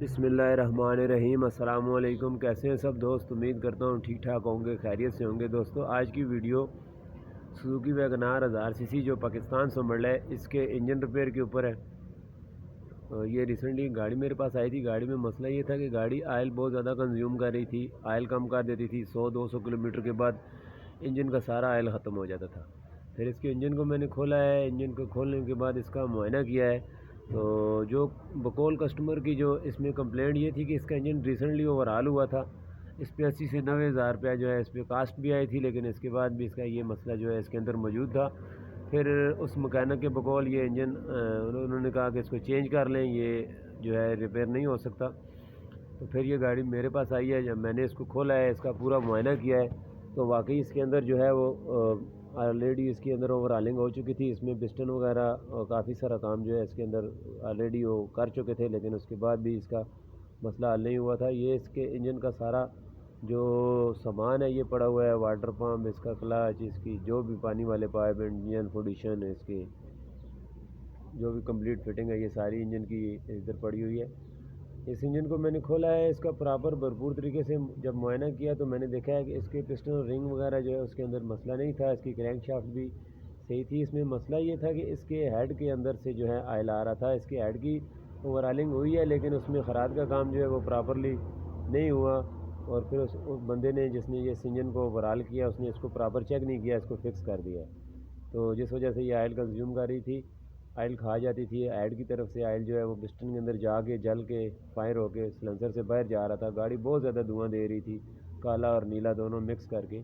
बिस्मिल्लाहिर्रहमानिर्रहीम। अस्सलाम वालेकुम। कैसे हैं सब दोस्त? उम्मीद करता हूँ ठीक ठाक होंगे, खैरियत से होंगे। दोस्तों, आज की वीडियो सुजुकी वैगनार 1000 सीसी जो पाकिस्तान से मॉडल है, इसके इंजन रिपेयर के ऊपर है। ये रिसेंटली गाड़ी मेरे पास आई थी। गाड़ी में मसला ये था कि गाड़ी आयल बहुत ज़्यादा कंज्यूम कर रही थी, आयल कम कर देती थी। 100-200 किलोमीटर के बाद इंजन का सारा आयल ख़त्म हो जाता था। फिर इसके इंजन को मैंने खोला है। इंजन को खोलने के बाद इसका मुआयना किया है। तो जो बकौल कस्टमर की जो इसमें कंप्लेंट ये थी कि इसका इंजन रिसेंटली ओवरहाल हुआ था। इस पर 80 से 90 हज़ार रुपया जो है इस पर कास्ट भी आई थी, लेकिन इसके बाद भी इसका ये मसला जो है इसके अंदर मौजूद था। फिर उस मकैनिक के बकौल ये इंजन उन्होंने कहा कि इसको चेंज कर लें, ये जो है रिपेयर नहीं हो सकता। तो फिर ये गाड़ी मेरे पास आई है। जब मैंने इसको खोला है, इसका पूरा मुआयना किया है, तो वाकई इसके अंदर जो है वो ऑलरेडी इसके अंदर ओवरहालिंग हो चुकी थी। इसमें पिस्टन वगैरह और काफ़ी सारा काम जो है इसके अंदर ऑलरेडी वो कर चुके थे, लेकिन उसके बाद भी इसका मसला हल नहीं हुआ था। ये इसके इंजन का सारा जो सामान है ये पड़ा हुआ है, वाटर पम्प, इसका क्लच, इसकी जो भी पानी वाले पाइप, इंजन पोजीशन, इसकी जो भी कंप्लीट फिटिंग है, ये सारी इंजन की इधर पड़ी हुई है। इस इंजन को मैंने खोला है, इसका प्रॉपर भरपूर तरीके से जब मुआयना किया तो मैंने देखा है कि इसके पिस्टन रिंग वगैरह जो है उसके अंदर मसला नहीं था। इसकी क्रैंक शाफ्ट भी सही थी। इसमें मसला ये था कि इसके हेड के अंदर से जो है आयल आ रहा था। इसके हेड की ओवरहालिंग हुई है, लेकिन उसमें ख़राद का काम जो है वो प्रॉपरली नहीं हुआ। और फिर उस बंदे ने जिसने ये इस इंजन को ओवरहाल किया, उसने इसको प्रॉपर चेक नहीं किया, इसको फिक्स कर दिया। तो जिस वजह से ये आयल कंज्यूम कर रही थी, आयल खा जाती थी। हेड की तरफ से आयल जो है वो पिस्टन के अंदर जाके जल के फायर होके सिलेंसर से बाहर जा रहा था। गाड़ी बहुत ज़्यादा धुआं दे रही थी, काला और नीला दोनों मिक्स करके।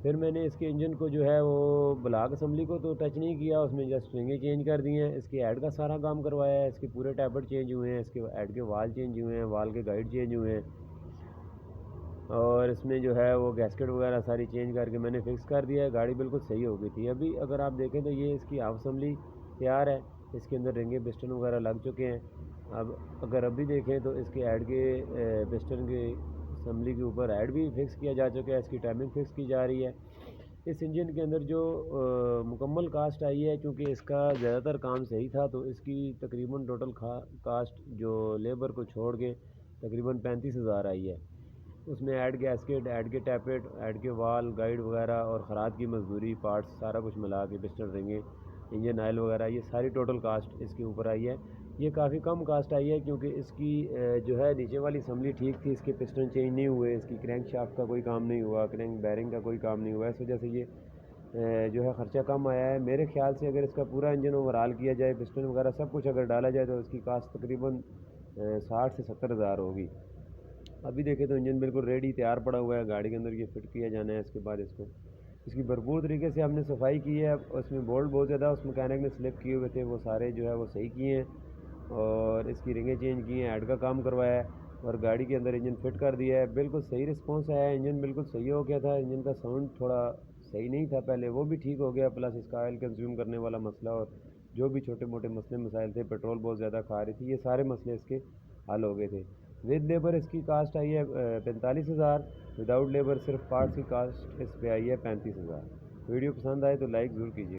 फिर मैंने इसके इंजन को जो है वो ब्लॉक असम्बली को तो टच नहीं किया, उसमें जस्ट स्ट्रिंगें चेंज कर दी हैं। इसके हेड का सारा काम करवाया है। इसके पूरे टैबलेट चेंज हुए हैं, इसके हेड के वाल चेंज हुए हैं, वाल के गाइड चेंज हुए हैं, और इसमें जो है वो गैस्केट वगैरह सारी चेंज करके मैंने फ़िक्स कर दिया है। गाड़ी बिल्कुल सही हो गई थी। अभी अगर आप देखें तो ये इसकी हाफ असम्बली तैयार है। इसके अंदर रिंगे पिस्टन वगैरह लग चुके हैं। अब अगर अभी देखें तो इसके हेड के पिस्टन के असम्बली के ऊपर हेड भी फिक्स किया जा चुका है। इसकी टाइमिंग फिक्स की जा रही है। इस इंजन के अंदर जो मुकम्मल कास्ट आई है, क्योंकि इसका ज़्यादातर काम सही था, तो इसकी तकरीबन टोटल कास्ट जो लेबर को छोड़ के तकरीबन 35 हज़ार आई है। उसमें ऐड गैस्केट, ऐड के टैपेट, ऐड के वाल, गाइड वगैरह और ख़राद की मजदूरी, पार्ट्स सारा कुछ मिला के, पिस्टन रिंगे, इंजन ऑयल वगैरह, ये सारी टोटल कास्ट इसके ऊपर आई है। ये काफ़ी कम कास्ट आई है, क्योंकि इसकी जो है नीचे वाली असम्बली ठीक थी। इसके पिस्टन चेंज नहीं हुए, इसकी क्रैंक शाफ्ट का कोई काम नहीं हुआ, क्रैंक बैरिंग का कोई काम नहीं हुआ। इस वजह से ये जो है ख़र्चा कम आया है। मेरे ख्याल से अगर इसका पूरा इंजन ओवरहाल किया जाए, पिस्टन वगैरह सब कुछ अगर डाला जाए, तो इसकी कास्ट तकरीबन 60 से 70 हज़ार होगी। अभी देखें तो इंजन बिल्कुल रेडी तैयार पड़ा हुआ है। गाड़ी के अंदर ये फिट किया जाना है। इसके बाद इसकी भरपूर तरीके से हमने सफाई की है। उसमें बोल्ट बहुत ज़्यादा उस मैकेनिक ने स्लिप किए हुए थे, वो सारे जो है वो सही किए हैं, और इसकी रिंगें चेंज की हैं, हेड का काम करवाया है, और गाड़ी के अंदर इंजन फिट कर दिया है। बिल्कुल सही रिस्पॉन्स आया है। इंजन बिल्कुल सही हो गया था। इंजन का साउंड थोड़ा सही नहीं था पहले, वो भी ठीक हो गया। प्लस इसका ऑयल कंज्यूम करने वाला मसला और जो भी छोटे मोटे मसले मसाइल थे, पेट्रोल बहुत ज़्यादा खा रही थी, ये सारे मसले इसके हल हो गए थे। विद लेबर इसकी कास्ट आई है 45 हज़ार। विदाउट लेबर सिर्फ पार्ट्स की कास्ट इस पे आई है 35 हज़ार। वीडियो पसंद आए तो लाइक ज़रूर कीजिए।